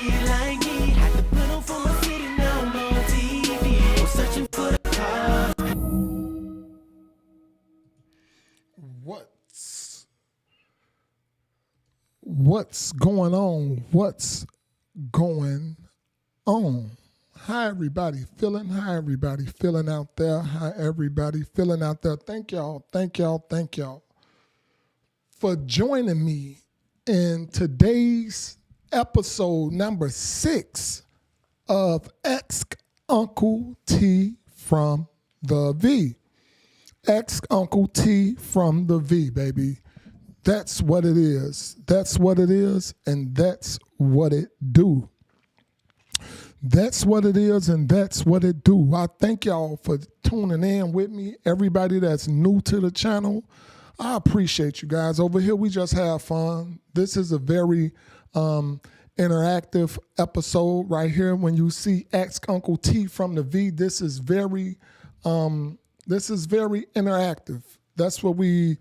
it like me. Had to put on for my city, now I'm on TV. I'm searching for the car. What's going on? What's going on? How everybody feeling? How everybody feeling out there? How everybody feeling out there? Thank y'all for joining me in today's episode number 6 of Ask Uncle T from the V. Ask Uncle T from the V, baby. That's what it is. That's what it is, and that's what it do. That's what it is, and that's what it do. I thank y'all for tuning in with me. Everybody that's new to the channel, I appreciate you guys. Over here, we just have fun. This is a very interactive episode right here. When you see Ask Uncle T from the V, this is very interactive. That's what we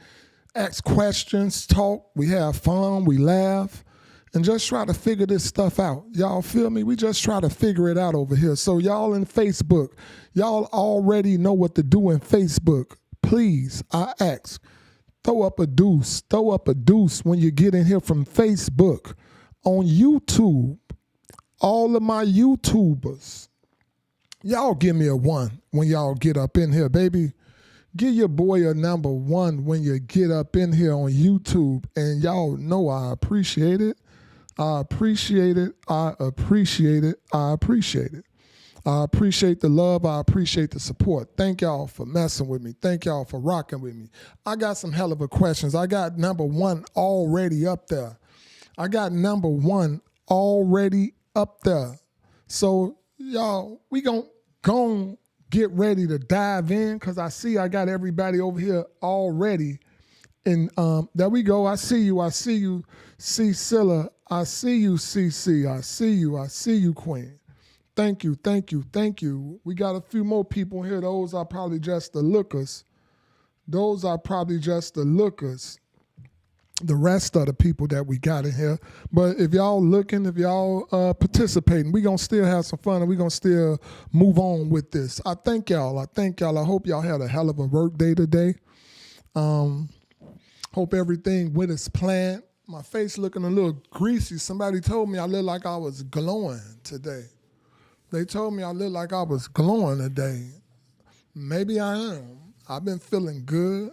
ask questions, talk, we have fun, we laugh, and just try to figure this stuff out. Y'all feel me? We just try to figure it out over here. So y'all in Facebook, y'all already know what to do in Facebook. Please, I ask, throw up a deuce when you get in here from Facebook. On YouTube, all of my YouTubers, y'all give me a 1 when y'all get up in here, baby. Give your boy a number 1 when you get up in here on YouTube, and y'all know I appreciate it. I appreciate it. I appreciate it. I appreciate it. I appreciate the love. I appreciate the support. Thank y'all for messing with me. Thank y'all for rocking with me. I got some hell of a questions. I got number 1 already up there. I got number 1 already up there. So y'all, we gon' get ready to dive in, because I see I got everybody over here already. And there we go. I see you, Cilla. I see you, CC. I see you, Queen. Thank you. We got a few more people here. Those are probably just the lookers. The rest of the people that we got in here. But if y'all looking, if y'all participating, we going to still have some fun, and we going to still move on with this. I thank y'all. I hope y'all had a hell of a work day today. Hope everything went as planned. My face looking a little greasy. Somebody told me I look like I was glowing today. They told me I look like I was glowing today. Maybe I am. I've been feeling good.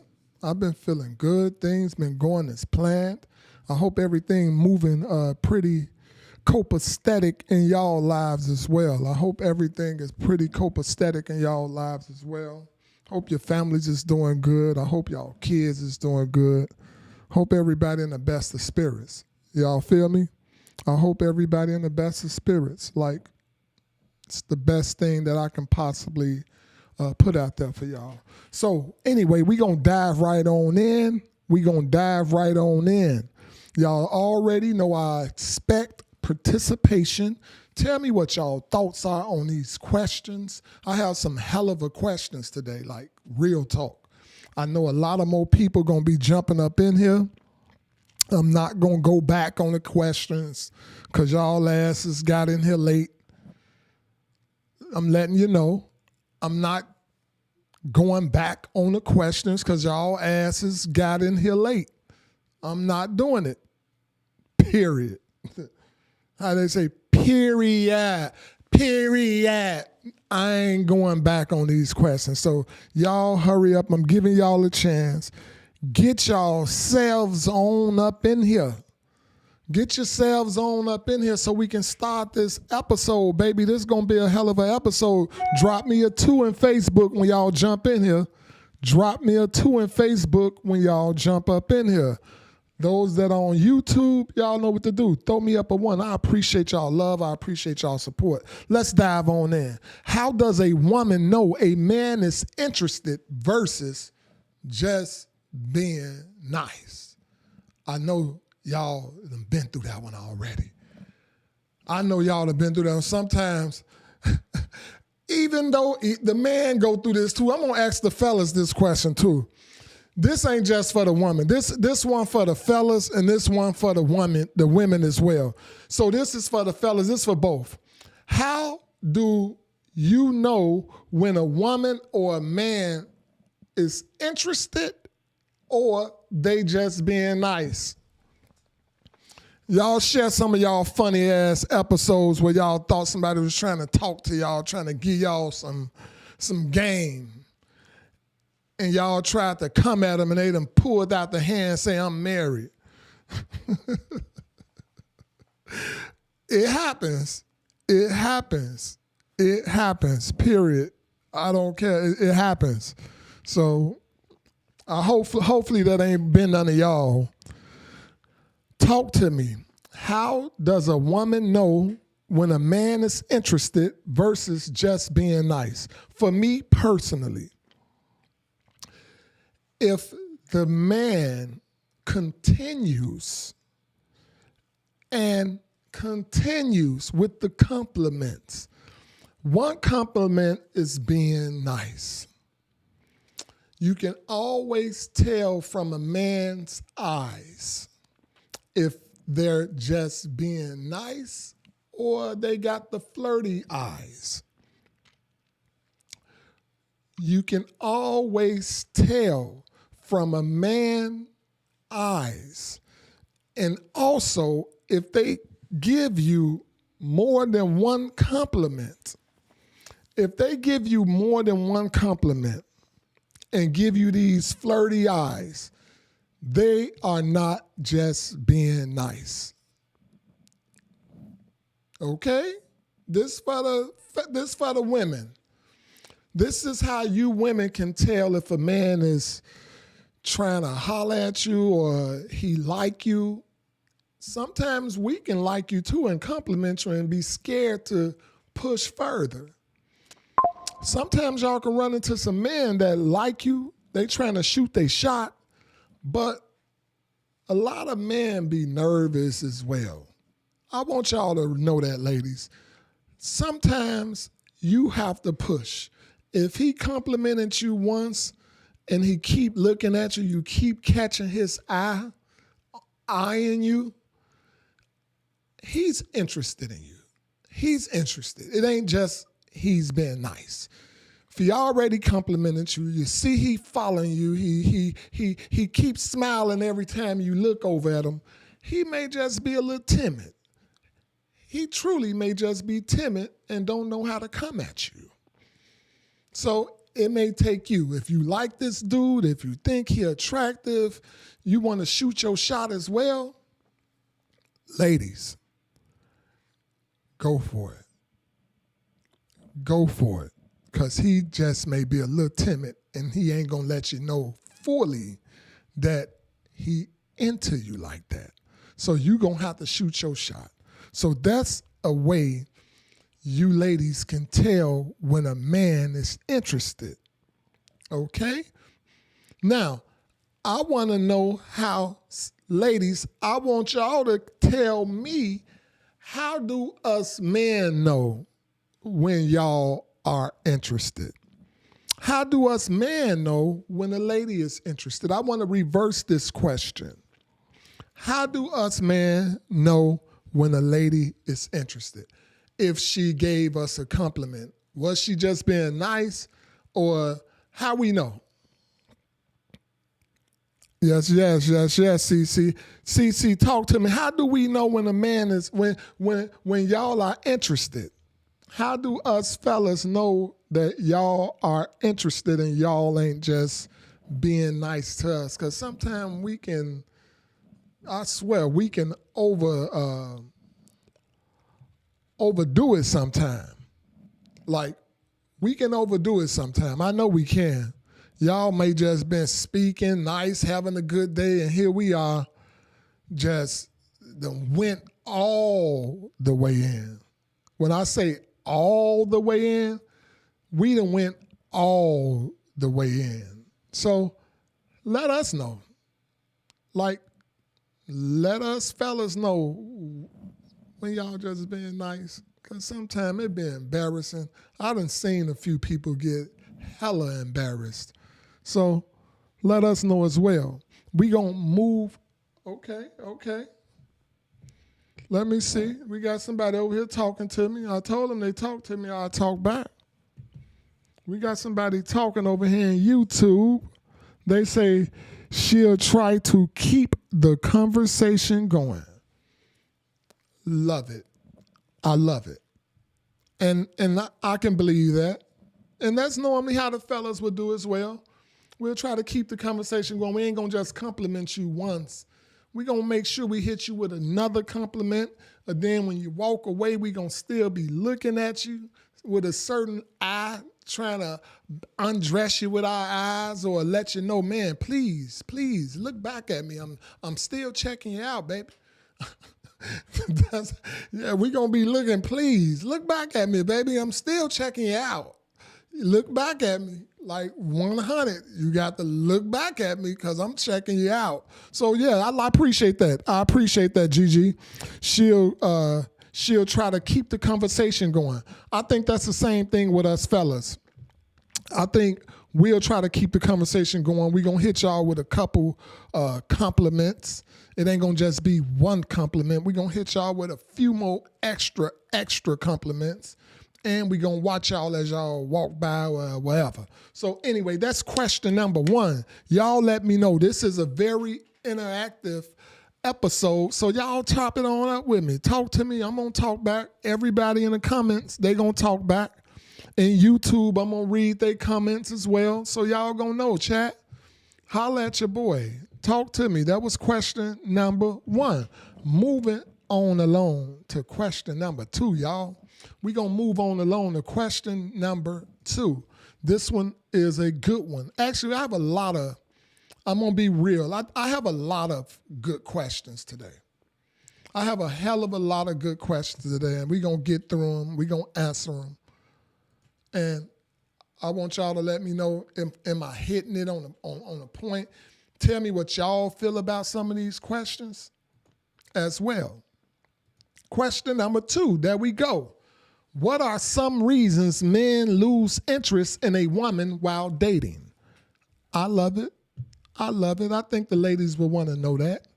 Things been going as planned. I hope everything moving pretty copacetic in y'all lives as well. I hope everything is pretty copacetic in y'all lives as well. Hope your families is doing good. I hope y'all kids is doing good. Hope everybody in the best of spirits. Y'all feel me? I hope everybody in the best of spirits. Like, it's the best thing that I can possibly put out there for y'all. So anyway, we gonna dive right on in. Y'all already know I expect participation. Tell me what y'all thoughts are on these questions. I have some hell of a questions today, like real talk. I know a lot of more people gonna be jumping up in here. I'm not gonna go back on the questions because y'all asses got in here late. I'm letting you know. I'm not going back on the questions because y'all asses got in here late. I'm not doing it. Period. How they say, period. I ain't going back on these questions. So y'all hurry up. I'm giving y'all a chance. Get yourselves on up in here. Get yourselves on up in here so we can start this episode, baby. This is going to be a hell of an episode. Drop me a 2 in Facebook when y'all jump in here. Drop me a 2 in Facebook when y'all jump up in here. Those that are on YouTube, y'all know what to do. Throw me up a 1. I appreciate y'all love. I appreciate y'all support. Let's dive on in. How does a woman know a man is interested versus just being nice? I know y'all have been through that one already. I know y'all have been through that one. Sometimes, even though the man go through this too, I'm going to ask the fellas this question too. This ain't just for the woman. This one for the fellas and this one for the women as well. So this is for the fellas, this is for both. How do you know when a woman or a man is interested or they just being nice? Y'all share some of y'all funny ass episodes where y'all thought somebody was trying to talk to y'all, trying to give y'all some game. And y'all tried to come at them and they done pulled out the hand and say, I'm married. It happens. It happens. It happens, period. I don't care. It happens. So hopefully that ain't been none of y'all. Talk to me. How does a woman know when a man is interested versus just being nice? For me personally, if the man continues with the compliments, one compliment is being nice. You can always tell from a man's eyes if they're just being nice or they got the flirty eyes. You can always tell from a man's eyes. And also, if they give you more than one compliment, if they give you more than one compliment and give you these flirty eyes, they are not just being nice. Okay? This for the women. This is how you women can tell if a man is trying to holler at you or he like you. Sometimes we can like you too and compliment you and be scared to push further. Sometimes y'all can run into some men that like you. They trying to shoot their shot, but a lot of men be nervous as well. I want y'all to know that, ladies. Sometimes you have to push. If he complimented you once and he keep looking at you, you keep catching his eyeing you, he's interested in you. He's interested. It ain't just he's being nice. If he already complimented you, you see he following you, he keeps smiling every time you look over at him, he may just be a little timid. He truly may just be timid and don't know how to come at you. So it may take you, if you like this dude, if you think he attractive, you want to shoot your shot as well, ladies, go for it. Go for it. Because he just may be a little timid and he ain't going to let you know fully that he into you like that. So you going to have to shoot your shot. So that's a way you ladies can tell when a man is interested. Okay? Now, I want to know how, ladies, I want y'all to tell me, how do us men know when y'all are interested? How do us men know when a lady is interested? I want to reverse this question. How do us men know when a lady is interested? If she gave us a compliment, was she just being nice, or how we know? Yes, CC, talk to me. How do we know when a man is, when y'all are interested? How do us fellas know that y'all are interested and y'all ain't just being nice to us? Because sometimes we can, I swear, we can overdo it sometime. Like, we can overdo it sometime. I know we can. Y'all may just been speaking nice, having a good day, and here we are just went all the way in. When I say all the way in, we done went all the way in. So let us know. Like, let us fellas know when y'all just being nice. Because sometimes it be embarrassing. I done seen a few people get hella embarrassed. So let us know as well. We gonna move. Okay. Let me see. We got somebody over here talking to me. I told them they talk to me, I'll talk back. We got somebody talking over here in YouTube. They say she'll try to keep the conversation going. Love it. I love it. And I can believe that. And that's normally how the fellas would do as well. We'll try to keep the conversation going. We ain't going to just compliment you once. We're going to make sure we hit you with another compliment. And then when you walk away, we're going to still be looking at you with a certain eye, trying to undress you with our eyes or let you know, man, please look back at me. I'm still checking you out, baby. We're going to be looking, please look back at me, baby. I'm still checking you out. Look back at me like 100. You got to look back at me because I'm checking you out. So yeah, I appreciate that. I appreciate that, Gigi. She'll try to keep the conversation going. I think that's the same thing with us fellas. I think we'll try to keep the conversation going. We're going to hit y'all with a couple compliments. It ain't going to just be one compliment. We're going to hit y'all with a few more extra compliments. And we're going to watch y'all as y'all walk by or wherever. So anyway, that's question number 1. Y'all let me know. This is a very interactive episode. So y'all chop it on up with me. Talk to me. I'm going to talk back. Everybody in the comments, they going to talk back. In YouTube, I'm going to read their comments as well. So y'all going to know, chat. Holla at your boy. Talk to me. That was question number 1. Moving on along to question number 2, y'all. We're going to move on along to question number 2. This one is a good one. Actually, I'm going to be real. I have a lot of good questions today. I have a hell of a lot of good questions today, and we're going to get through them. We're going to answer them. And I want y'all to let me know, am I hitting it on a point? Tell me what y'all feel about some of these questions as well. Question number 2, there we go. What are some reasons men lose interest in a woman while dating? I love it. I think the ladies will want to know that.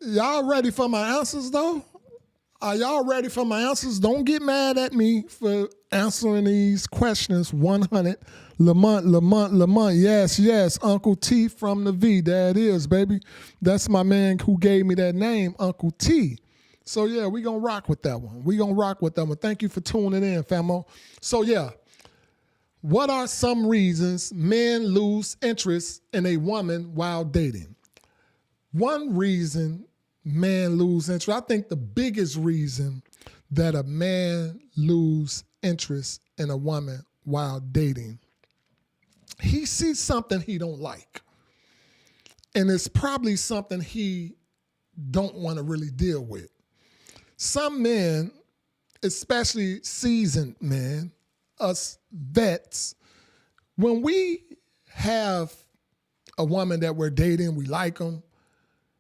Y'all ready for my answers, though? Are y'all ready for my answers? Don't get mad at me for answering these questions 100. Lamont. Yes. Uncle T from the V. There it is, baby. That's my man who gave me that name, Uncle T. So, yeah, we're going to rock with that one. Thank you for tuning in, famo. So, yeah, what are some reasons men lose interest in a woman while dating? One reason men lose interest, I think the biggest reason that a man lose interest in a woman while dating, he sees something he don't like. And it's probably something he don't want to really deal with. Some men, especially seasoned men, us vets, when we have a woman that we're dating, we like them,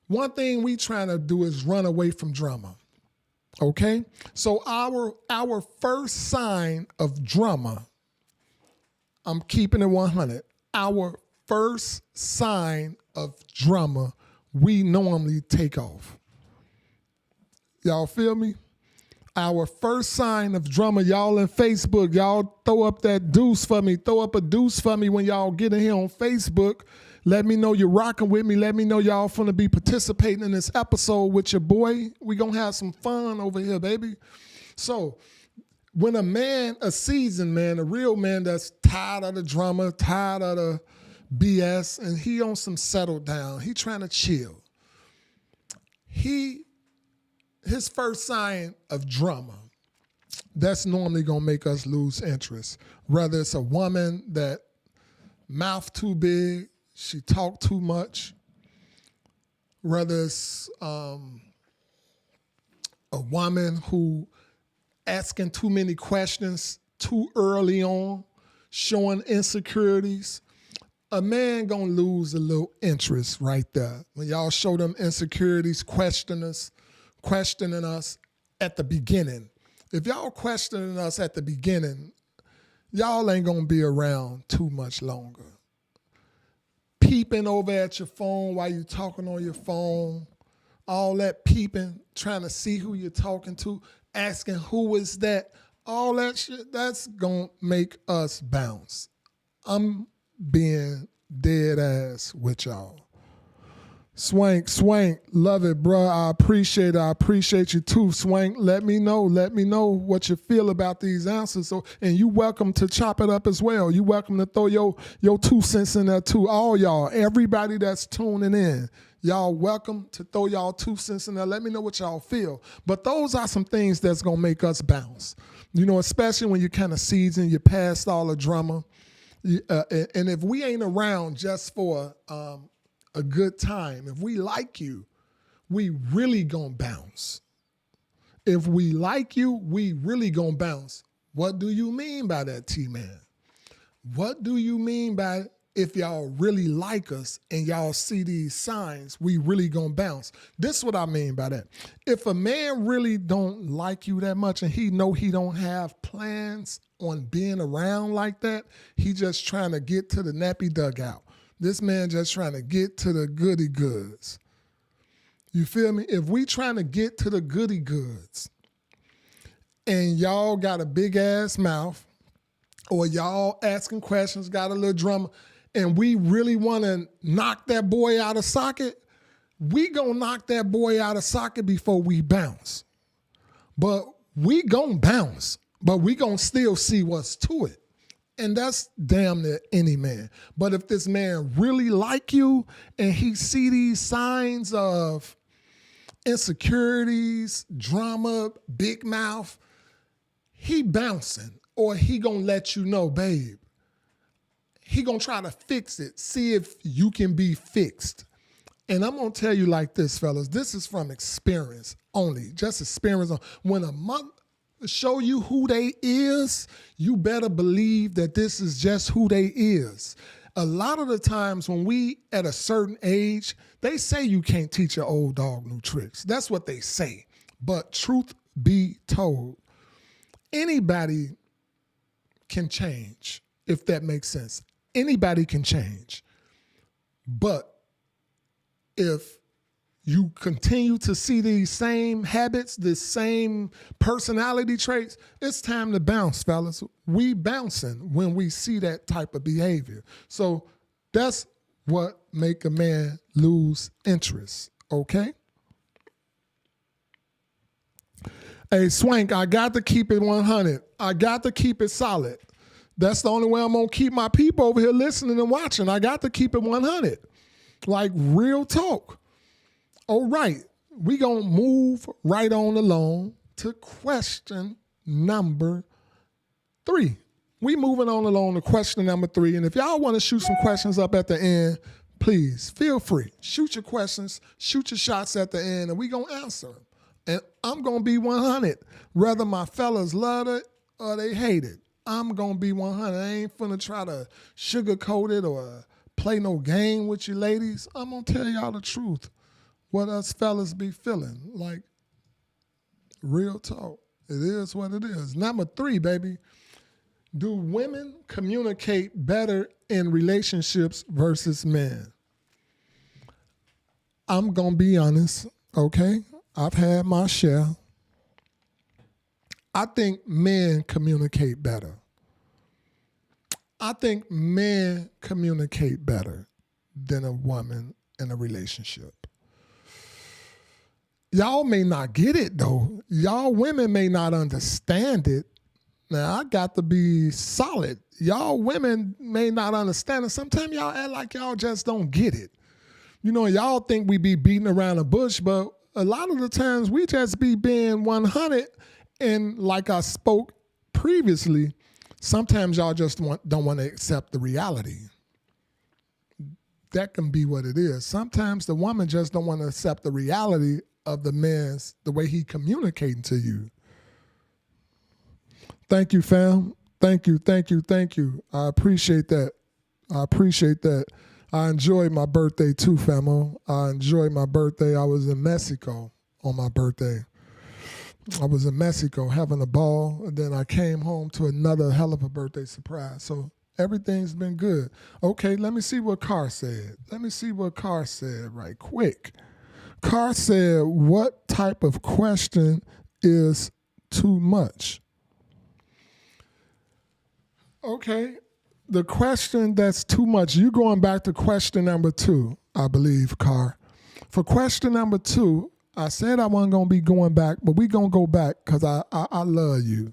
one thing we trying to do is run away from drama, okay? So our first sign of drama, I'm keeping it 100, our first sign of drama, we normally take off. Y'all feel me? Our first sign of drama, y'all in Facebook, y'all throw up that deuce for me. Throw up a deuce for me when y'all get in here on Facebook. Let me know you're rocking with me. Let me know y'all finna be participating in this episode with your boy. We gonna have some fun over here, baby. So when a man, a seasoned man, a real man that's tired of the drama, tired of the BS, and he on some settle down, he trying to chill. His first sign of drama, that's normally going to make us lose interest. Whether it's a woman that mouth too big, she talk too much. Whether it's a woman who asking too many questions too early on, showing insecurities. A man going to lose a little interest right there. When y'all show them insecurities, questioning us at the beginning. If y'all questioning us at the beginning, y'all ain't going to be around too much longer. peeping over at your phone while you're talking on your phone, all that peeping, trying to see who you're talking to, asking who is that, all that shit, that's going to make us bounce. I'm being dead ass with y'all. Swank, love it, bro. I appreciate it. I appreciate you too, Swank. Let me know what you feel about these answers. So, and you welcome to chop it up as well. You welcome to throw your 2 cents in there too. All y'all, everybody that's tuning in, y'all welcome to throw y'all 2 cents in there. Let me know what y'all feel. But those are some things that's gonna make us bounce. You know, especially when you're kind of seasoned, you're past all the drama. And if we ain't around just for a good time, if we like you, we really gonna bounce. If we like you, we really gonna bounce. What do you mean by that, T-Man? What do you mean by if y'all really like us and y'all see these signs, we really gonna bounce? This is what I mean by that. If a man really don't like you that much and he know he don't have plans on being around like that, he just trying to get to the nappy dugout. This man just trying to get to the goody goods. You feel me? If we trying to get to the goody goods and y'all got a big ass mouth or y'all asking questions, got a little drama, and we really want to knock that boy out of socket, we gonna knock that boy out of socket before we bounce. But we gonna bounce, but we gonna still see what's to it. And that's damn near any man. But if this man really like you and he see these signs of insecurities, drama, big mouth, he bouncing, or he gonna let you know, babe. He gonna try to fix it, see if you can be fixed. And I'm gonna tell you like this, fellas, this is from experience only, just experience. When a mother show you who they is, you better believe that this is just who they is. A lot of the times when we at a certain age, they say you can't teach an old dog new tricks. That's what they say. But truth be told, anybody can change, if that makes sense. Anybody can change. But if you continue to see these same habits, the same personality traits, it's time to bounce, fellas. We bouncing when we see that type of behavior. So that's what make a man lose interest, okay? Hey, Swank, I got to keep it 100. I got to keep it solid. That's the only way I'm going to keep my people over here listening and watching. I got to keep it 100. Like real talk. All right, we gonna move right on along to question number 3. We moving on along to question number 3. And if y'all want to shoot some questions up at the end, please feel free. Shoot your questions, shoot your shots at the end, and we gonna answer them. And I'm gonna be 100. Whether my fellas love it or they hate it, I'm gonna be 100. I ain't finna try to sugarcoat it or play no game with you ladies. I'm gonna tell y'all the truth. What us fellas be feeling, like real talk. It is what it is. Number 3, baby. Do women communicate better in relationships versus men? I'm going to be honest, okay? I've had my share. I think men communicate better. I think men communicate better than a woman in a relationship. Y'all may not get it, though. Y'all women may not understand it. Now, I got to be solid. Y'all women may not understand it. Sometimes y'all act like y'all just don't get it. You know, y'all think we be beating around the bush, but a lot of the times we just be being 100. And like I spoke previously, sometimes y'all just don't want to accept the reality. That can be what it is. Sometimes the woman just don't want to accept the reality of the man's, the way he communicating to you. Thank you, fam. Thank you. I appreciate that. I enjoyed my birthday too, famo. I enjoyed my birthday. I was in Mexico on my birthday. I was in Mexico having a ball, and then I came home to another hell of a birthday surprise. So Everything's been good. Okay, let me see what Carr said. Let me see what Carr said right quick. Carr said, what type of question is too much? Okay, the question that's too much, you going back to question number 2, I believe, Carr. For question number 2, I said I wasn't going to be going back, but we going to go back because I love you.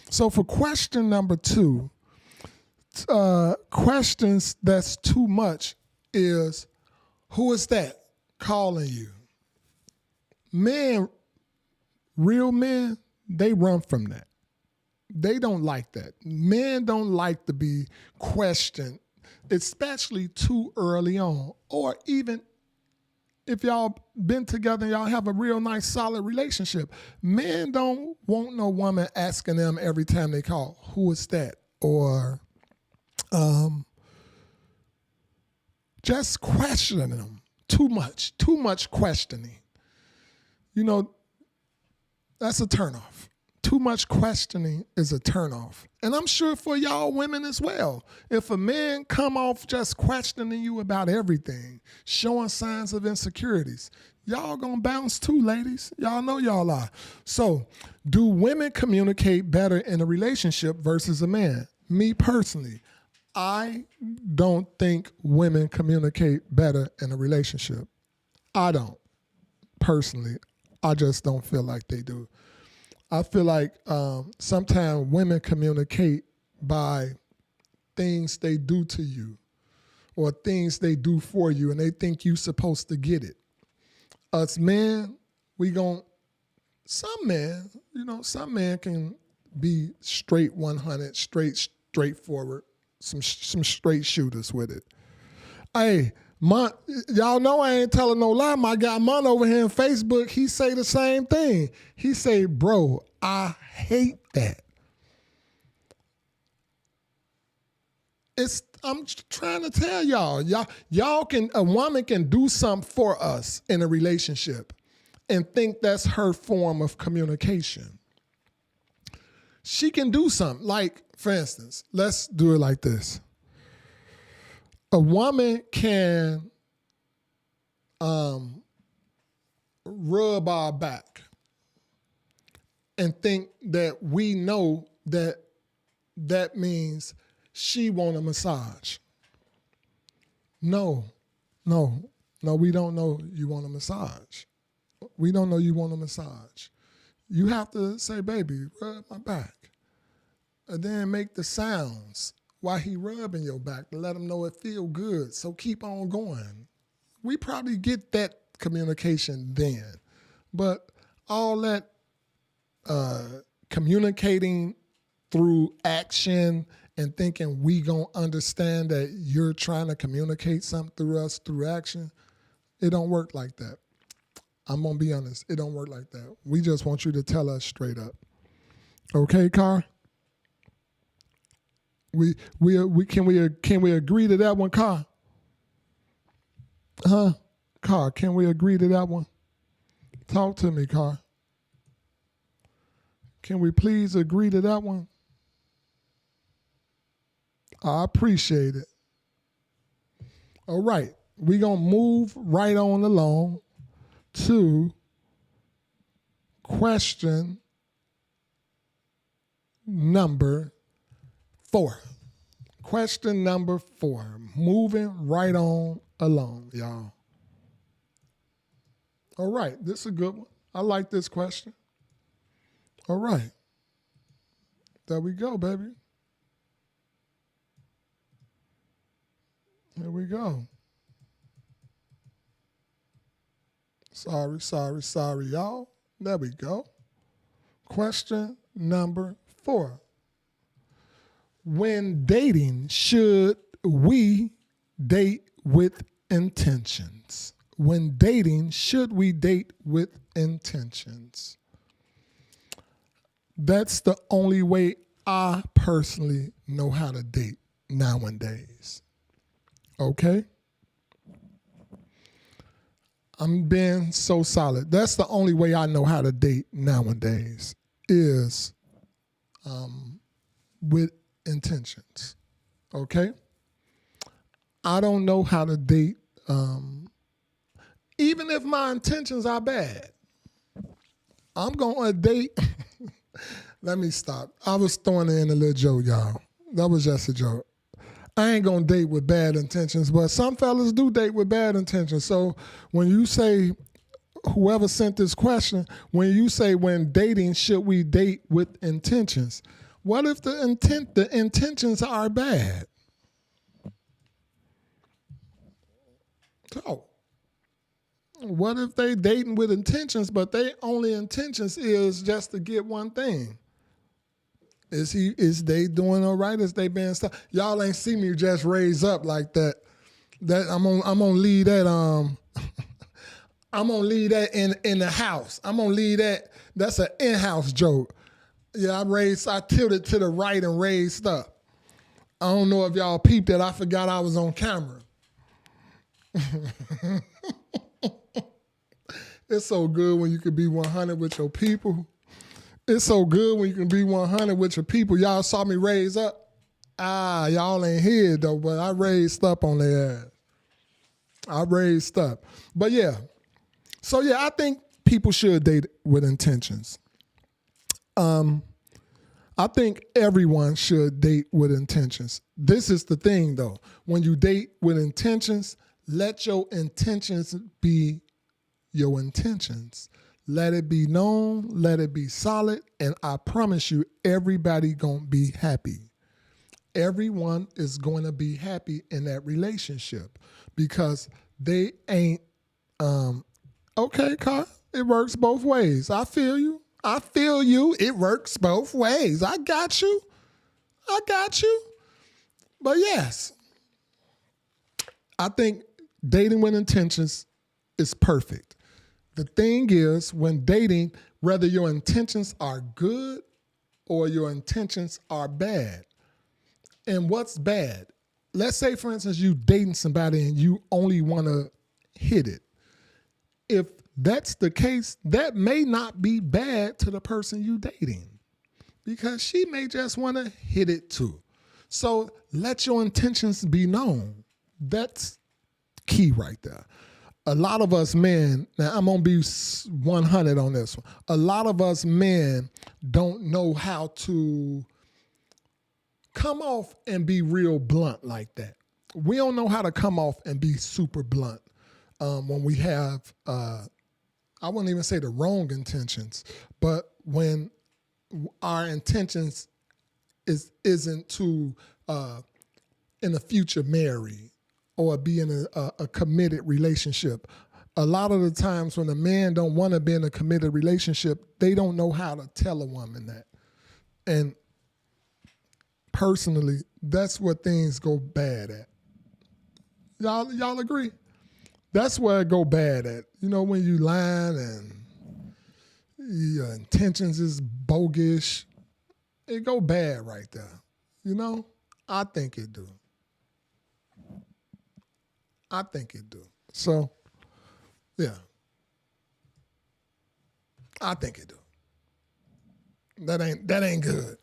So for question number 2, questions that's too much is, who is that calling you? Men, real men, they run from that. They don't like that. Men don't like to be questioned, especially too early on, or even if y'all been together and y'all have a real nice, solid relationship. Men don't want no woman asking them every time they call, who is that? Or just questioning them too much questioning. You know, that's a turnoff. Too much questioning is a turnoff. And I'm sure for y'all women as well. If a man come off just questioning you about everything, showing signs of insecurities, y'all gonna bounce too, ladies. Y'all know y'all are. So, do women communicate better in a relationship versus a man? Me personally, I don't think women communicate better in a relationship. I don't. Personally, I just don't feel like they do. I feel like sometimes women communicate by things they do to you or things they do for you, and they think you're supposed to get it. Us men, some men can be straight 100, straightforward, some straight shooters with it. Hey, y'all know I ain't telling no lie. My guy Mon over here on Facebook, he say the same thing. He say, bro, I hate that. I'm trying to tell a woman can do something for us in a relationship and think that's her form of communication. She can do something. Like, for instance, let's do it like this. A woman can rub our back and think that we know that means she want a massage. No, we don't know you want a massage. We don't know you want a massage. You have to say, baby, rub my back. And then make the sounds while he rubbing your back to let him know it feel good. So keep on going. We probably get that communication then. But all that communicating through action and thinking we gonna understand that you're trying to communicate something through us through action, it don't work like that. I'm gonna be honest, it don't work like that. We just want you to tell us straight up. Okay, Carr? Can we agree to that one, Carr? Huh? Carr, can we agree to that one? Talk to me, Carr. Can we please agree to that one? I appreciate it. All right, we're going to move right on along to question number 4. Question number 4. Moving right on along, y'all. All right, this is a good one. I like this question. All right. There we go, baby. Here we go. Sorry, y'all. There we go. Question number 4. When dating, should we date with intentions? When dating, should we date with intentions? That's the only way I personally know how to date nowadays. Okay? I'm being so solid. That's the only way I know how to date nowadays is with intentions. okay? I don't know how to date, even if my intentions are bad. I'm going to date. Let me stop. I was throwing in a little joke, y'all. That was just a joke. I ain't going to date with bad intentions, but some fellas do date with bad intentions. So when you say, whoever sent this question, when you say when dating, should we date with intentions? What if the intentions are bad? So, what if they dating with intentions, but they only intentions is just to get one thing? Is they doing all right? Is they being stuck? Y'all ain't see me just raise up like that. That I'm gonna leave that I'm gonna leave that in the house. I'm gonna leave that. That's an in-house joke. Yeah, I tilted to the right and raised up. I don't know if y'all peeped it. I forgot I was on camera. It's so good when you can be 100 with your people. It's so good when you can be 100 with your people. Y'all saw me raise up. Y'all ain't here though, but I raised up on their ass. I raised up. But yeah. So yeah, I think people should date with intentions. I think everyone should date with intentions. This is the thing though. When you date with intentions, let your intentions be your intentions. Let it be known, let it be solid, and I promise you, everybody gonna be happy. Everyone is gonna be happy in that relationship because they ain't, okay, Carl, it works both ways. I feel you. It works both ways. I got you. But yes, I think dating with intentions is perfect. The thing is, when dating, whether your intentions are good or your intentions are bad. And what's bad? Let's say, for instance, you dating somebody and you only want to hit it. If that's the case, that may not be bad to the person you dating because she may just want to hit it too. So let your intentions be known. That's key right there. A lot of us men, now I'm going to be 100 on this one. A lot of us men don't know how to come off and be real blunt like that. We don't know how to come off and be super blunt when we have, I wouldn't even say the wrong intentions, but when our intentions isn't to, in the future, marry or be in a committed relationship. A lot of the times when a man don't want to be in a committed relationship, they don't know how to tell a woman that. And personally, that's where things go bad at. Y'all agree? That's where it go bad at. You know, when you lying and your intentions is bogus, it go bad right there. You know? I think it do. So, yeah. I think it do. That ain't good.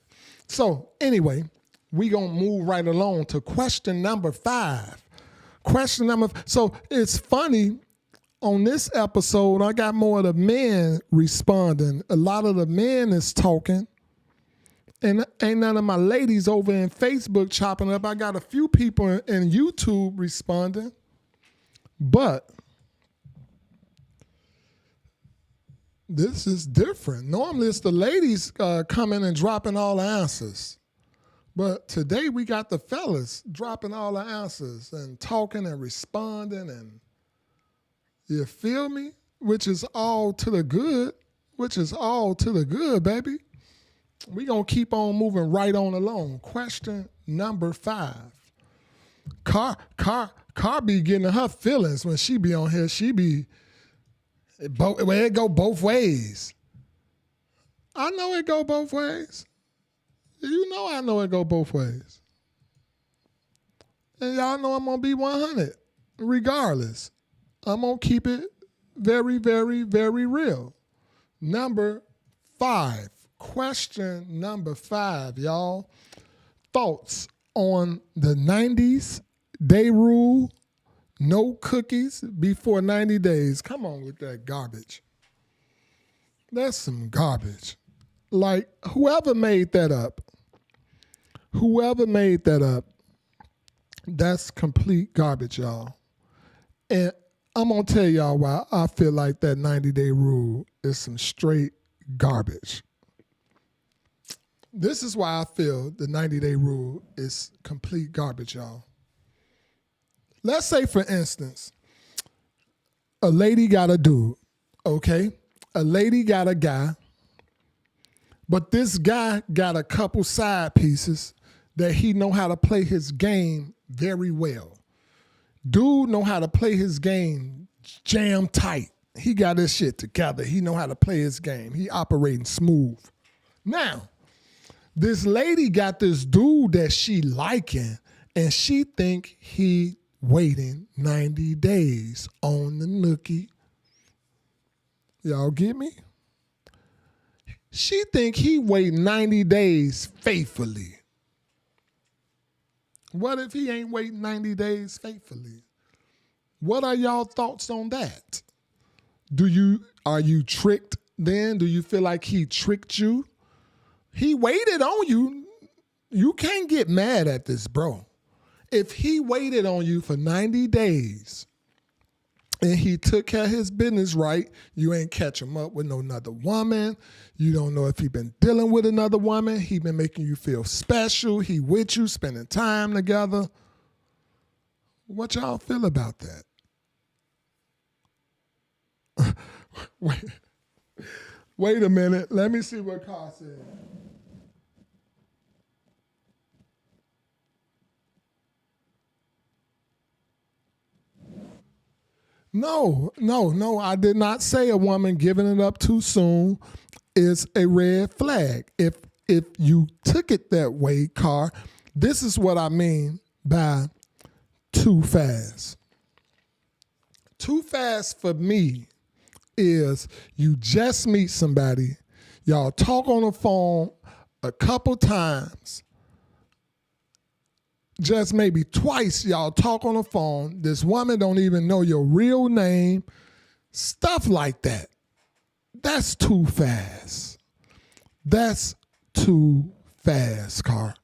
So, anyway, we gonna move right along to question number 5. So it's funny, on this episode, I got more of the men responding. A lot of the men is talking. And ain't none of my ladies over in Facebook chopping up. I got a few people in YouTube responding. But this is different. Normally it's the ladies coming and dropping all the answers. But today we got the fellas dropping all the answers and talking and responding, and you feel me? Which is all to the good, baby. We gonna keep on moving right on along. Question number 5. Car be getting her feelings when she be on here. It go both ways. I know it go both ways. You know I know it go both ways. And y'all know I'm going to be 100 regardless. I'm going to keep it very, very, very real. Number 5. Question number 5, y'all. Thoughts on the 90s-day rule, no cookies before 90 days. Come on with that garbage. That's some garbage. Like, whoever made that up, that's complete garbage, y'all. And I'm going to tell y'all why I feel like that 90-day rule is some straight garbage. This is why I feel the 90-day rule is complete garbage, y'all. Let's say, for instance, a lady got a dude, okay? A lady got a guy, but this guy got a couple side pieces that he know how to play his game very well. Dude know how to play his game jam tight. He got his shit together. He know how to play his game. He operating smooth. Now, this lady got this dude that she liking, and she think he waiting 90 days on the nookie. Y'all get me? She think he wait 90 days faithfully. What if he ain't waiting 90 days faithfully? What are y'all thoughts on that? Are you tricked then? Do you feel like he tricked you? He waited on you. You can't get mad at this, bro. If he waited on you for 90 days and he took care of his business right, you ain't catch him up with no another woman. You don't know if he been dealing with another woman. He been making you feel special. He with you, spending time together. What y'all feel about that? Wait a minute. Let me see what Carl said. No, I did not say a woman giving it up too soon is a red flag. If you took it that way, Carr, this is what I mean by too fast. Too fast for me is you just meet somebody, y'all talk on the phone a couple times, just maybe twice y'all talk on the phone. This woman don't even know your real name. Stuff like that. That's too fast. That's too fast, Carr.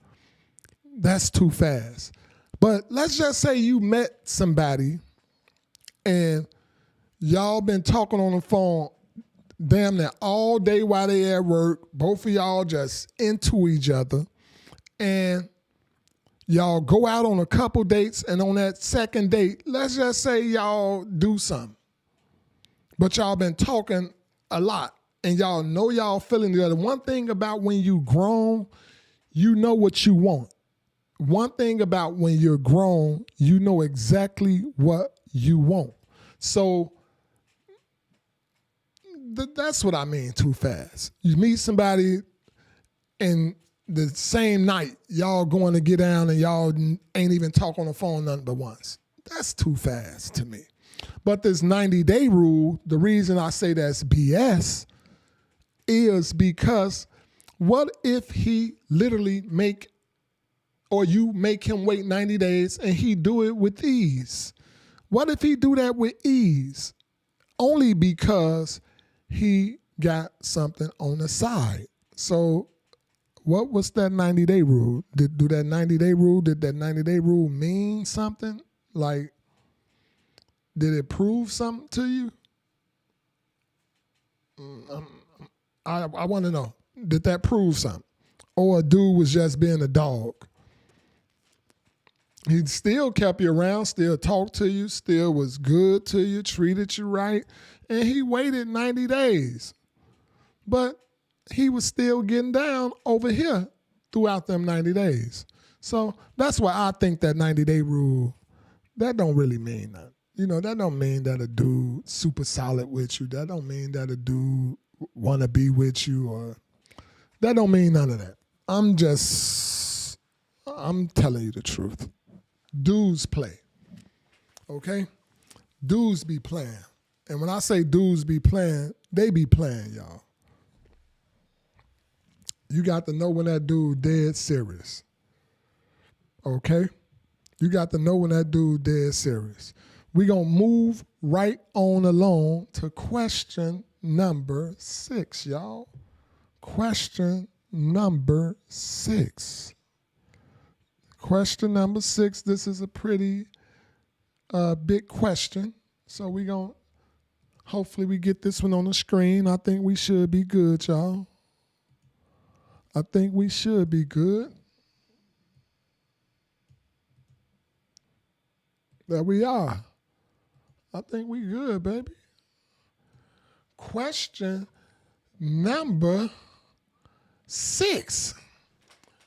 That's too fast. But let's just say you met somebody and y'all been talking on the phone damn near all day while they at work. Both of y'all just into each other. And y'all go out on a couple dates, and on that second date, let's just say y'all do something. But y'all been talking a lot, and y'all know y'all feeling the other. One thing about when you grown, you know what you want. One thing about when you're grown, you know exactly what you want. So that's what I mean, too fast. You meet somebody and the same night, y'all going to get down and y'all ain't even talk on the phone nothing but once. That's too fast to me. But this 90-day rule, the reason I say that's BS is because what if he literally you make him wait 90 days and he do it with ease? What if he do that with ease? Only because he got something on the side. So what was that 90-day rule? Did that 90-day rule mean something? Like, did it prove something to you? I want to know. Did that prove something? Or a dude was just being a dog? He still kept you around, still talked to you, still was good to you, treated you right, and he waited 90 days. But he was still getting down over here throughout them 90 days. So that's why I think that 90-day rule, that don't really mean that. You know, that don't mean that a dude super solid with you. That don't mean that a dude want to be with you, or that don't mean none of that. I'm telling you the truth. Dudes play, okay? Dudes be playing. And when I say dudes be playing, they be playing, y'all. You got to know when that dude dead serious. okay? You got to know when that dude dead serious. We gonna move right on along to question number 6, y'all. Question number 6. Question number 6, this is a pretty big question. So we gonna, hopefully we get this one on the screen. I think we should be good, y'all. I think we should be good. There we are. I think we good, baby. Question number 6.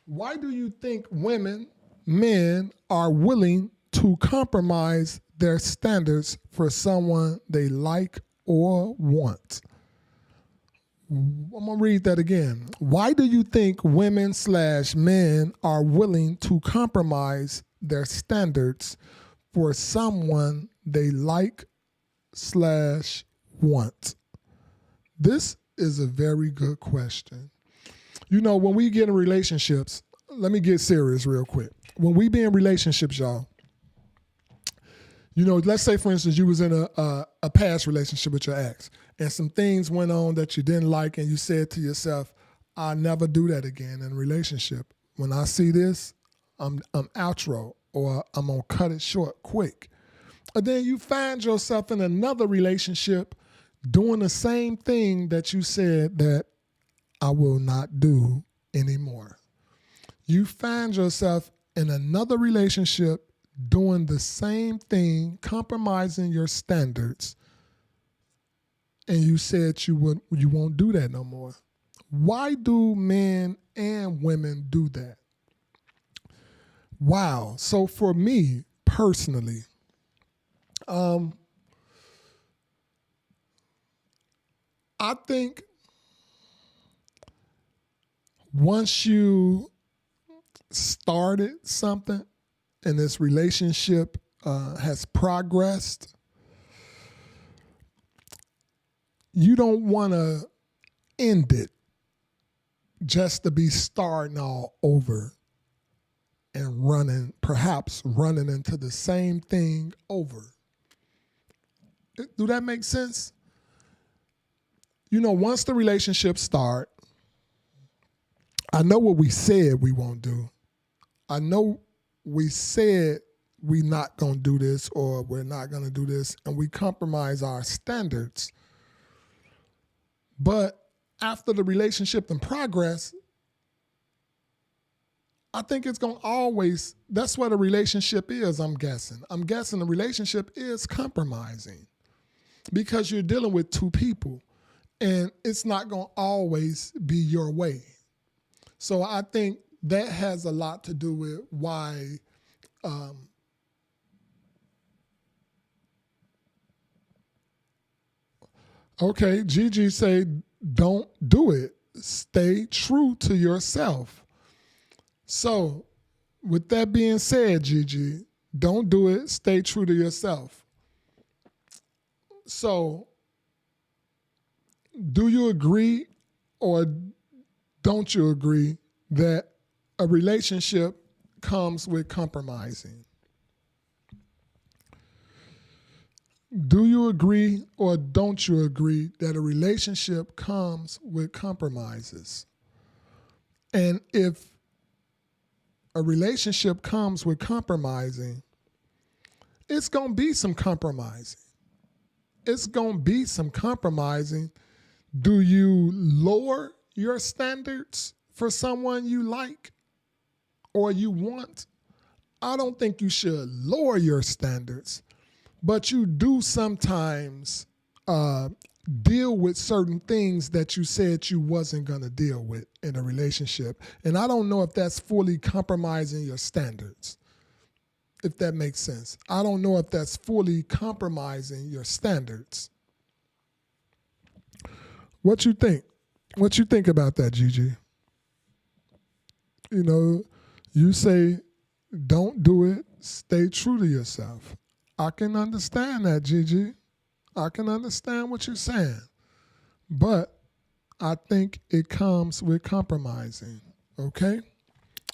Why do you think men are willing to compromise their standards for someone they like or want? I'm going to read that again. Why do you think women/men are willing to compromise their standards for someone they like/want? This is a very good question. You know, when we get in relationships, let me get serious real quick. When we be in relationships, y'all, you know, let's say, for instance, you was in a past relationship with your ex and some things went on that you didn't like and you said to yourself, I'll never do that again in a relationship. When I see this, I'm outro, or I'm going to cut it short quick. And then you find yourself in another relationship doing the same thing that you said that I will not do anymore. You find yourself in another relationship doing the same thing, compromising your standards, and you said you won't do that no more. Why do men and women do that? Wow. So for me personally, I think once you started something and this relationship has progressed, you don't want to end it just to be starting all over and perhaps running into the same thing over. Do that make sense? You know, once the relationship start, I know what we said we won't do. I know we said we not going to do this or we're not going to do this, and we compromise our standards. But after the relationship in progress, I think it's going to always, that's what a relationship is, I'm guessing. I'm guessing a relationship is compromising because you're dealing with two people and it's not going to always be your way. So I think that has a lot to do with why okay, Gigi say, don't do it. Stay true to yourself. So with that being said, Gigi, don't do it. Stay true to yourself. So do you agree or don't you agree that a relationship comes with compromising? Do you agree or don't you agree that a relationship comes with compromises? And if a relationship comes with compromising, it's going to be some compromising. It's going to be some compromising. Do you lower your standards for someone you like or you want? I don't think you should lower your standards, but you do sometimes deal with certain things that you said you wasn't going to deal with in a relationship. And I don't know if that's fully compromising your standards, if that makes sense. I don't know if that's fully compromising your standards. What you think? What you think about that, Gigi? You know, you say, don't do it, stay true to yourself. I can understand that, Gigi. I can understand what you're saying. But I think it comes with compromising, okay?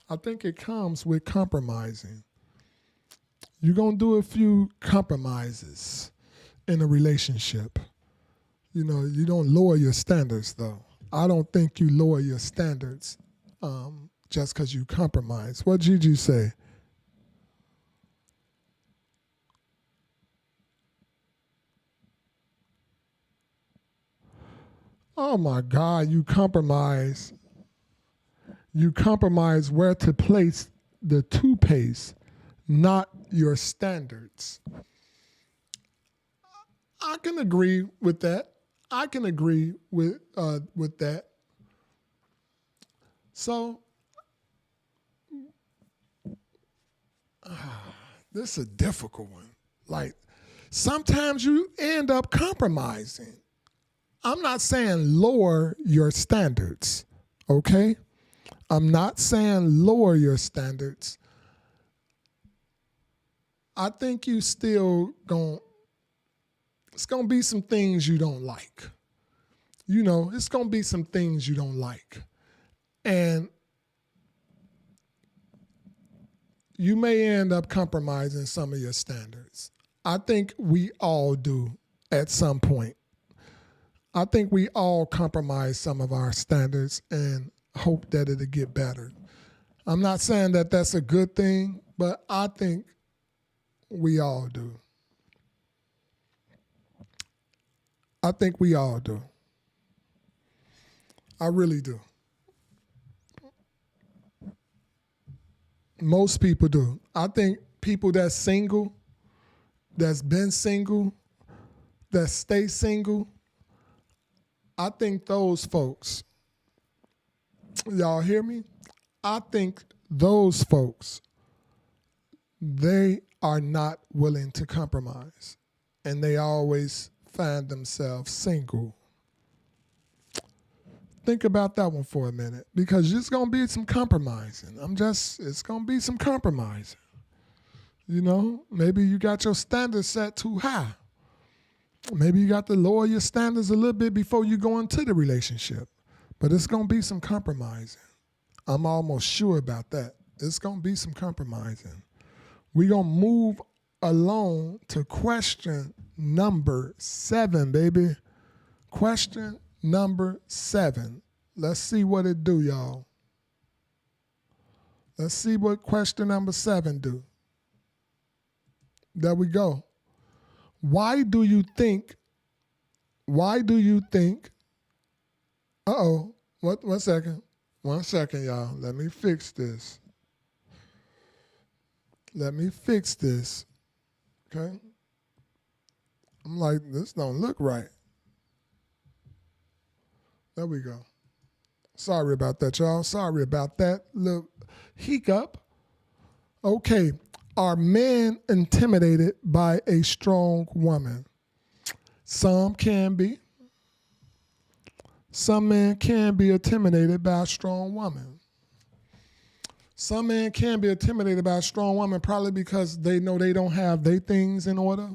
I think it comes with compromising. You're going to do a few compromises in a relationship. You know, you don't lower your standards, though. I don't think you lower your standards just because you compromise. What did you say? Oh my God, you compromise. You compromise where to place the toothpaste, not your standards. I can agree with that. I can agree with that. So this is a difficult one. Like sometimes you end up compromising. I'm not saying lower your standards, okay? I'm not saying lower your standards. I think you still it's gonna be some things you don't like. You know, it's gonna be some things you don't like. And you may end up compromising some of your standards. I think we all do at some point. I think we all compromise some of our standards and hope that it'll get better. I'm not saying that that's a good thing, but I think we all do. I think we all do. I really do. Most people do. I think people that's single, that's been single, that stay single, I think those folks, y'all hear me? I think those folks, they are not willing to compromise, and they always find themselves single. Think about that one for a minute, because it's going to be some compromising. It's going to be some compromising. You know, maybe you got your standards set too high. Maybe you got to lower your standards a little bit before you go into the relationship. But it's going to be some compromising. I'm almost sure about that. It's going to be some compromising. We're going to move along to question number 7, baby. Question number 7. Let's see what it do, y'all. Let's see what question number 7 do. There we go. Why do you think, uh-oh, one second, y'all. Let me fix this. Okay? I'm like, this don't look right. There we go. Sorry about that, y'all. Sorry about that little hiccup. Okay. Are men intimidated by a strong woman? Some can be. Some men can be intimidated by a strong woman. Some men can be intimidated by a strong woman probably because they know they don't have their things in order,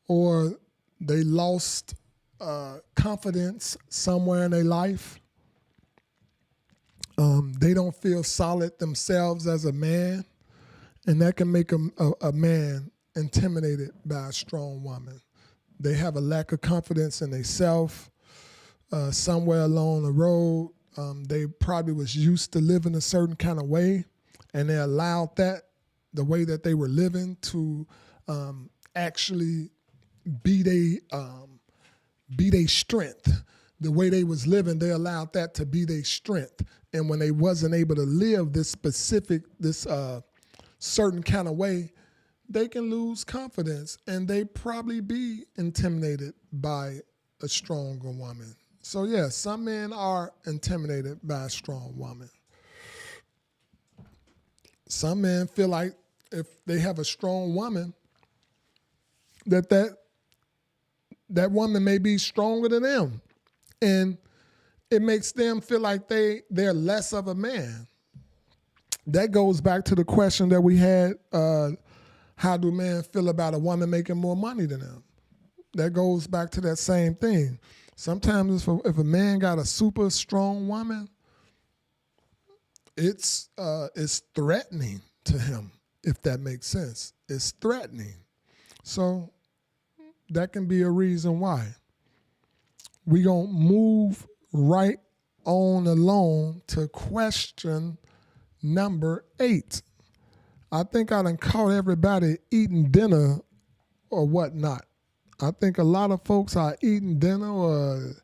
or they lost confidence somewhere in their life. They don't feel solid themselves as a man, and that can make a man intimidated by a strong woman. They have a lack of confidence in themselves. Somewhere along the road, they probably was used to living a certain kind of way, and they allowed that, the way that they were living, to actually be their strength. The way they was living, they allowed that to be their strength. And when they wasn't able to live this certain kind of way, they can lose confidence, and they probably be intimidated by a stronger woman. So yeah, some men are intimidated by a strong woman. Some men feel like if they have a strong woman, that woman may be stronger than them. And it makes them feel like they're less of a man. That goes back to the question that we had, how do men feel about a woman making more money than them? That goes back to that same thing. Sometimes if a man got a super strong woman, it's threatening to him, if that makes sense. It's threatening. So that can be a reason why. We gonna move right on along to question number 8. I think I done caught everybody eating dinner or whatnot. I think a lot of folks are eating dinner or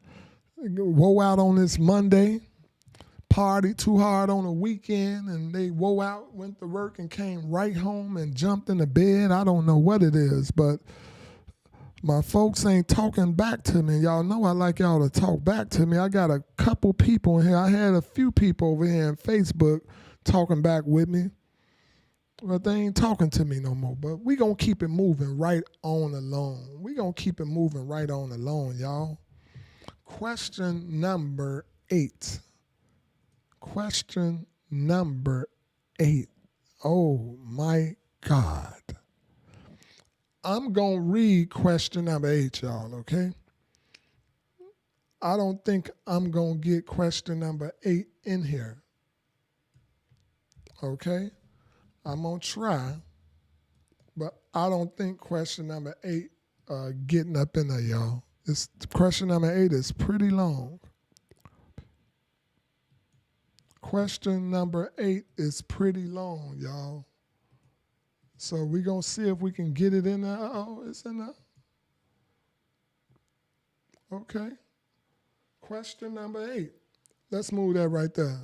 woe out on this Monday, party too hard on a weekend, and they woe out, went to work and came right home and jumped in the bed. I don't know what it is, but my folks ain't talking back to me. Y'all know I like y'all to talk back to me. I got a couple people in here. I had a few people over here on Facebook talking back with me, but they ain't talking to me no more. But we gonna keep it moving right on along. We gonna keep it moving right on along, y'all. Question number 8. Question number 8. Oh my God. I'm going to read question number 8, y'all, okay? I don't think I'm going to get question number 8 in here, okay? I'm going to try, but I don't think question number 8 getting up in there, y'all. Question number 8 is pretty long. Question number 8 is pretty long, y'all. So we're going to see if we can get it in there. Oh, it's in there. Okay. Question number 8. Let's move that right there.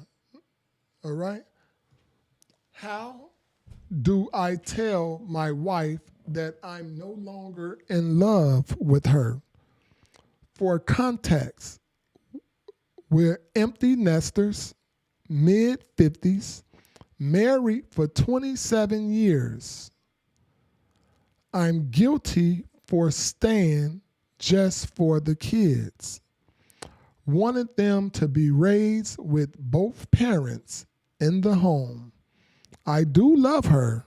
All right. How do I tell my wife that I'm no longer in love with her? For context, we're empty nesters, mid-50s, married for 27 years. I'm guilty for staying just for the kids. Wanted them to be raised with both parents in the home. I do love her,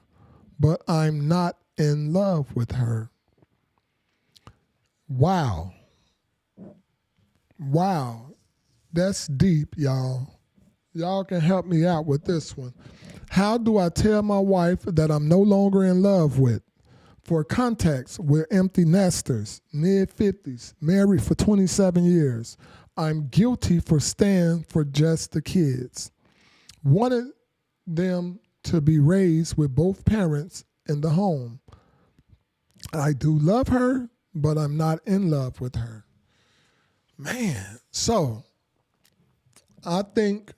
but I'm not in love with her. Wow. Wow. That's deep, y'all. Y'all can help me out with this one. How do I tell my wife that I'm no longer in love with? For context, we're empty nesters, mid-50s, married for 27 years. I'm guilty for staying for just the kids. Wanted them to be raised with both parents in the home. I do love her, but I'm not in love with her. Man, so I think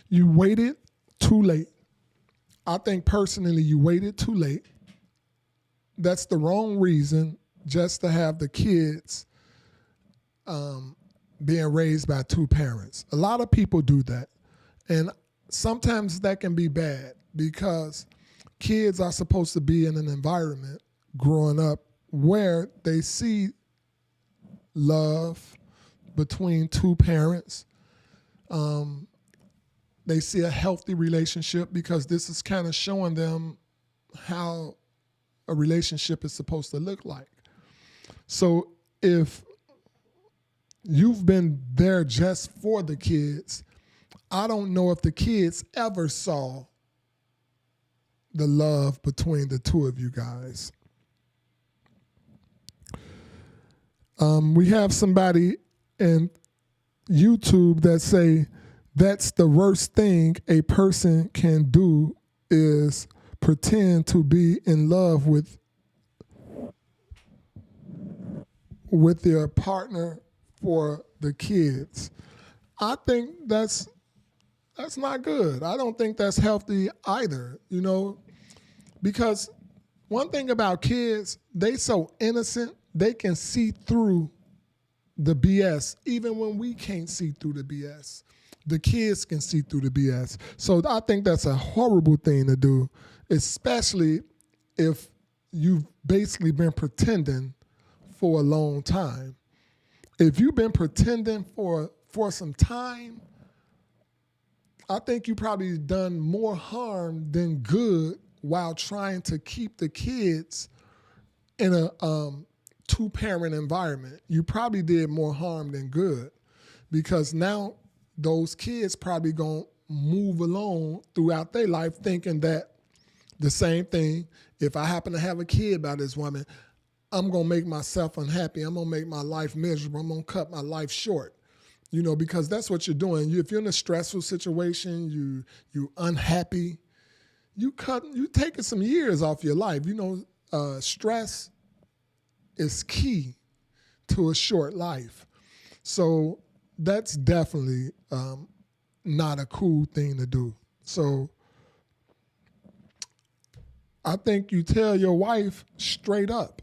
you waited too late. I think personally you waited too late. That's the wrong reason just to have the kids being raised by two parents. A lot of people do that. And sometimes that can be bad because kids are supposed to be in an environment growing up where they see love between two parents. They see a healthy relationship because this is kind of showing them how a relationship is supposed to look like. So if you've been there just for the kids, I don't know if the kids ever saw the love between the two of you guys. We have somebody in YouTube that say that's the worst thing a person can do is pretend to be in love with their partner for the kids. I think that's not good. I don't think that's healthy either, you know, because one thing about kids, they so innocent, they can see through the BS, even when we can't see through the BS. The kids can see through the BS. So I think that's a horrible thing to do, especially if you've basically been pretending for a long time. If you've been pretending for some time, I think you probably done more harm than good while trying to keep the kids in a two-parent environment. You probably did more harm than good because now those kids probably going to move along throughout their life thinking that the same thing. If I happen to have a kid by this woman, I'm going to make myself unhappy. I'm going to make my life miserable. I'm going to cut my life short, because that's what you're doing. If you're in a stressful situation, you unhappy, you taking some years off your life. Stress is key to a short life. So that's definitely not a cool thing to do. So I think you tell your wife straight up.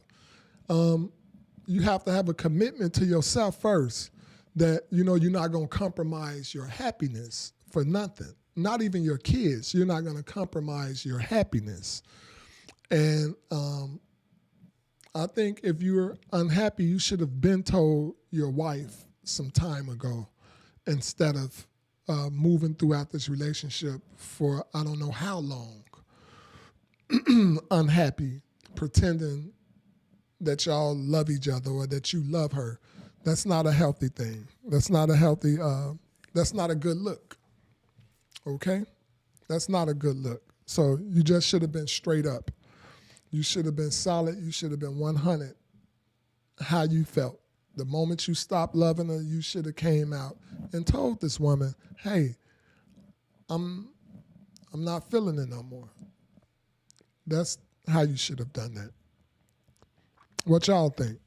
You have to have a commitment to yourself first that, you're not going to compromise your happiness for nothing. Not even your kids. You're not going to compromise your happiness. And I think if you're unhappy, you should have been told your wife some time ago instead of moving throughout this relationship for I don't know how long, unhappy, pretending that y'all love each other or that you love her. That's not a healthy thing. That's not a healthy, that's not a good look, okay? That's not a good look. So you just should have been straight up. You should have been solid. You should have been 100 how you felt. The moment you stopped loving her, you should have came out and told this woman, hey, I'm not feeling it no more. That's how you should have done that. What y'all think?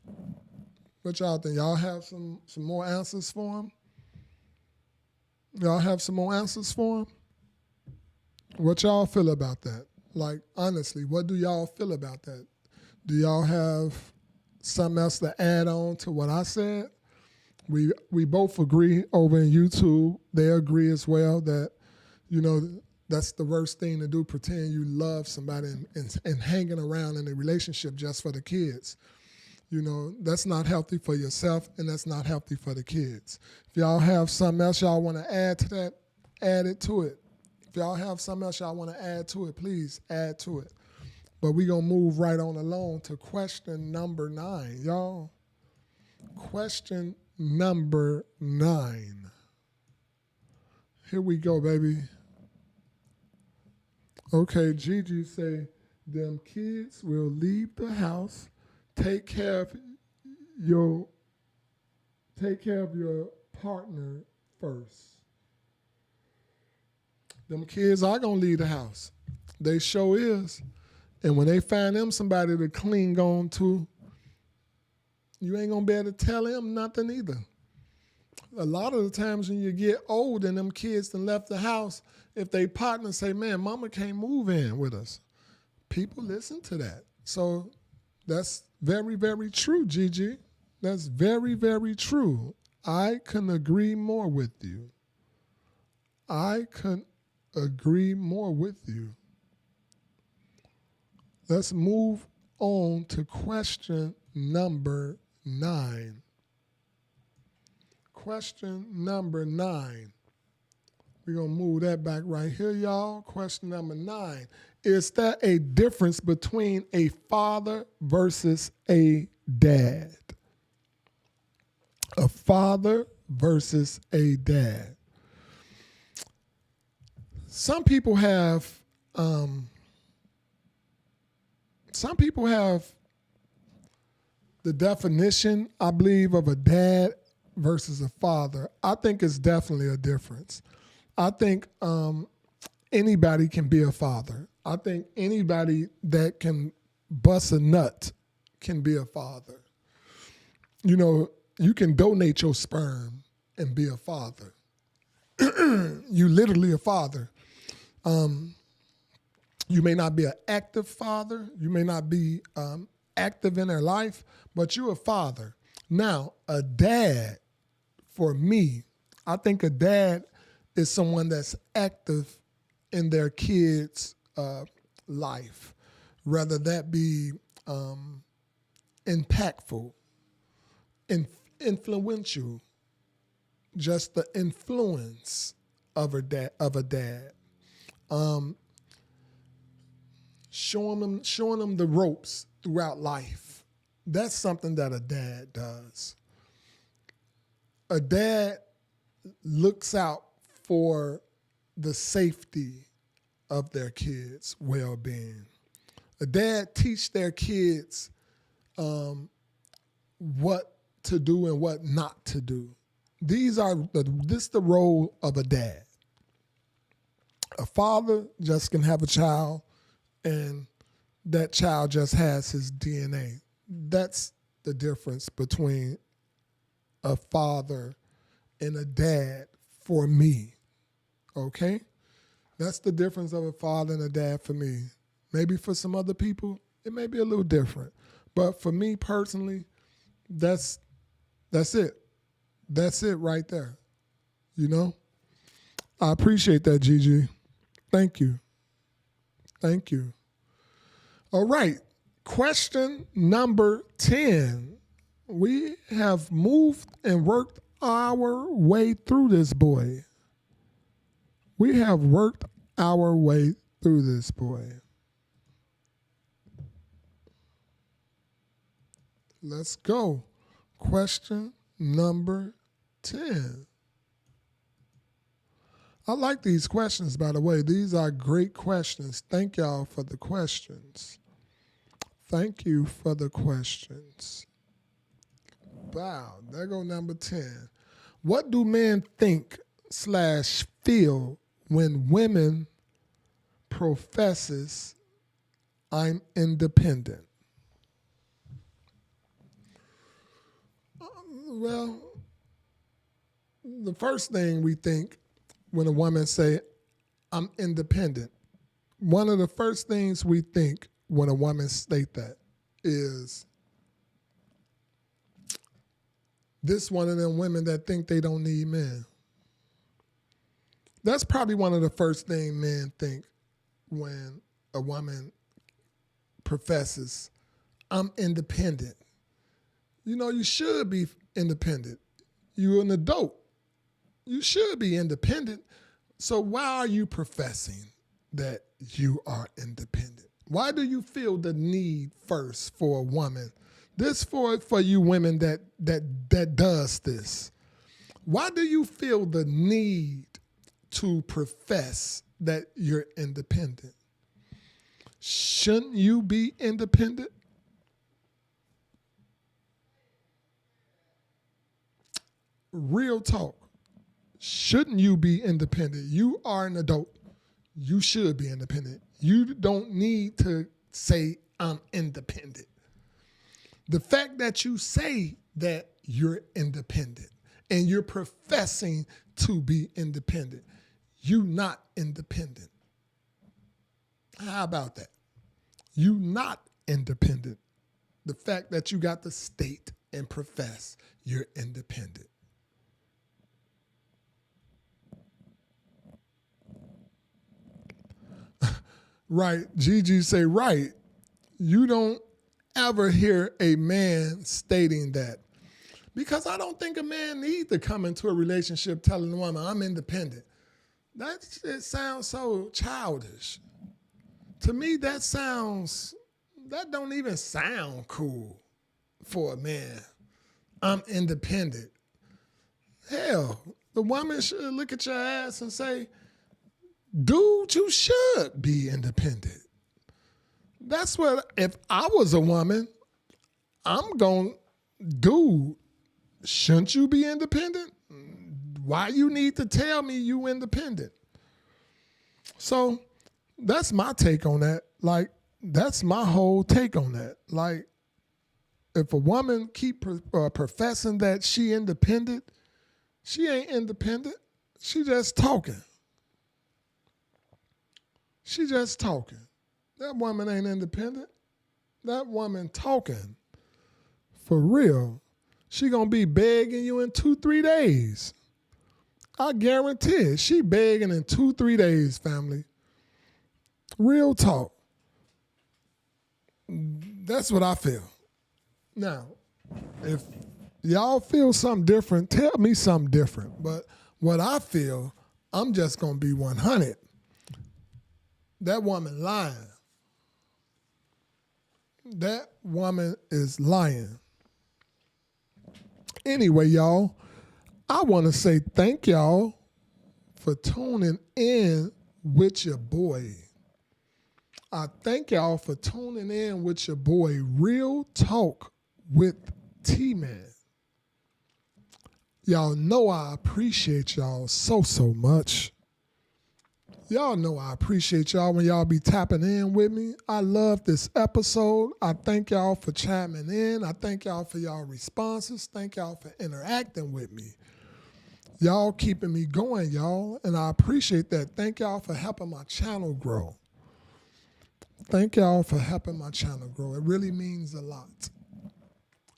What y'all think? Y'all have some more answers for him? Y'all have some more answers for him? What y'all feel about that? Like, honestly, what do y'all feel about that? Do y'all have something else to add on to what I said? We both agree over in YouTube. They agree as well that, that's the worst thing to do, pretend you love somebody and hanging around in a relationship just for the kids. That's not healthy for yourself, and that's not healthy for the kids. If y'all have something else y'all want to add to that, add it to it. If y'all have something else y'all want to add to it, please add to it. But we're going to move right on along to question number 9. Y'all, question number 9. Here we go, baby. Okay, Gigi say, them kids will leave the house. Take care of your partner first. Them kids are going to leave the house. They sure is. And when they find them somebody to cling on to, you ain't going to be able to tell them nothing either. A lot of the times when you get old and them kids done left the house, if they partner say, man, mama can't move in with us, people listen to that. So that's very, very true, Gigi. That's very, very true. I couldn't agree more with you. I couldn't agree more with you. Let's move on to question number 9. Question number 9. We're going to move that back right here, y'all. Question number 9. Is there a difference between a father versus a dad? A father versus a dad. Some people have the definition, I believe, of a dad versus a father. I think it's definitely a difference. I think anybody can be a father. I think anybody that can bust a nut can be a father. You can donate your sperm and be a father. You literally a father. You may not be an active father. You may not be active in their life, but you're a father. Now, a dad, for me, I think a dad is someone that's active in their kid's life, whether that be impactful, influential, just the influence of a dad. Showing them the ropes throughout life. That's something that a dad does. A dad looks out for the safety of their kids' well-being. A dad teach their kids what to do and what not to do. This is the role of a dad. A father just can have a child and that child just has his DNA. That's the difference between a father and a dad for me, okay? That's the difference of a father and a dad for me. Maybe for some other people, it may be a little different. But for me personally, that's it. That's it right there, you know? I appreciate that, Gigi. Thank you. Thank you. All right, question number 10. We have moved and worked our way through this boy. We have worked our way through this boy. Let's go. Question number 10. I like these questions, by the way. These are great questions. Thank y'all for the questions. Thank you for the questions. Wow, there go number 10. What do men think / feel when women professes I'm independent? Well, the first thing we think when a woman say, I'm independent, one of the first things we think when a woman state that is, this one of them women that think they don't need men. That's probably one of the first things men think when a woman professes, I'm independent. You know, you should be independent. You're an adult. You should be independent. So why are you professing that you are independent? Why do you feel the need first for a woman? This for you women that does this. Why do you feel the need to profess that you're independent? Shouldn't you be independent? Real talk. Shouldn't you be independent? You are an adult. You should be independent. You don't need to say, I'm independent. The fact that you say that you're independent and you're professing to be independent, you not independent. How about that? You not independent. The fact that you got to state and profess you're independent. Right. Gigi say, right. You don't ever hear a man stating that. Because I don't think a man needs to come into a relationship telling a woman, I'm independent. It sounds so childish. To me, that don't even sound cool for a man. I'm independent. Hell, the woman should look at your ass and say, dude, you should be independent. That's what, if I was a woman, I'm going, dude, shouldn't you be independent? Why you need to tell me you independent? So that's my take on that. Like, that's my whole take on that. Like, if a woman keep professing that she independent, she ain't independent. She just talking. She just talking. That woman ain't independent. That woman talking. For real. She gonna be begging you in 2-3 days. I guarantee it. She begging in 2-3 days, family. Real talk. That's what I feel. Now, if y'all feel something different, tell me something different. But what I feel, I'm just gonna be 100. That woman lying. That woman is lying. Anyway, y'all, I want to say thank y'all for tuning in with your boy. I thank y'all for tuning in with your boy, Real Talk with T-Man. Y'all know I appreciate y'all so much. Y'all know I appreciate y'all when y'all be tapping in with me. I love this episode. I thank y'all for chiming in. I thank y'all for y'all responses. Thank y'all for interacting with me. Y'all keeping me going, y'all, and I appreciate that. Thank y'all for helping my channel grow. Thank y'all for helping my channel grow. It really means a lot.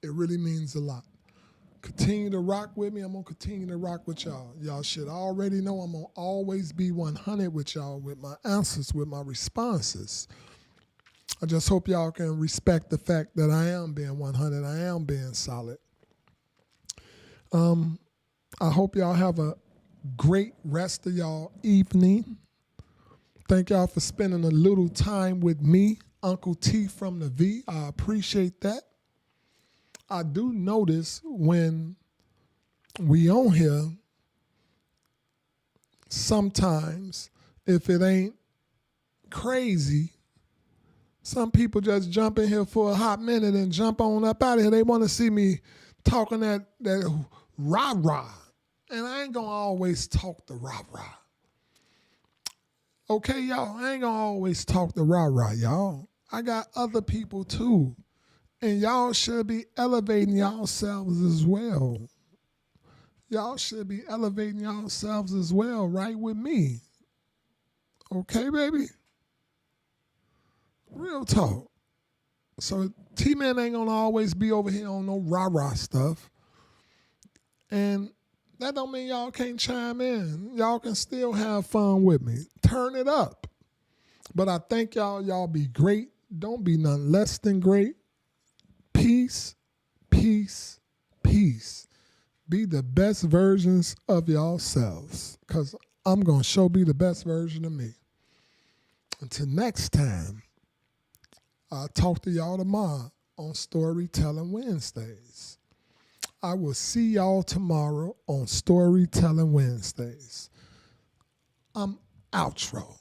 It really means a lot. Continue to rock with me. I'm going to continue to rock with y'all. Y'all should already know I'm going to always be 100 with y'all, with my answers, with my responses. I just hope y'all can respect the fact that I am being 100. I am being solid. I hope y'all have a great rest of y'all evening. Thank y'all for spending a little time with me, Uncle T from the V. I appreciate that. I do notice when we on here, sometimes if it ain't crazy, some people just jump in here for a hot minute and jump on up out of here. They want to see me talking that rah-rah. And I ain't going to always talk the rah-rah. Okay, y'all, I ain't going to always talk the rah-rah, y'all. I got other people too. And y'all should be elevating yourselves as well. Y'all should be elevating yourselves as well, right with me. Okay, baby? Real talk. So T-Man ain't going to always be over here on no rah-rah stuff. And that don't mean y'all can't chime in. Y'all can still have fun with me. Turn it up. But I thank y'all. Y'all be great. Don't be none less than great. Peace, peace, peace. Be the best versions of yourselves, because I'm going to be the best version of me. Until next time, I'll talk to y'all tomorrow on Storytelling Wednesdays. I will see y'all tomorrow on Storytelling Wednesdays. I'm outro.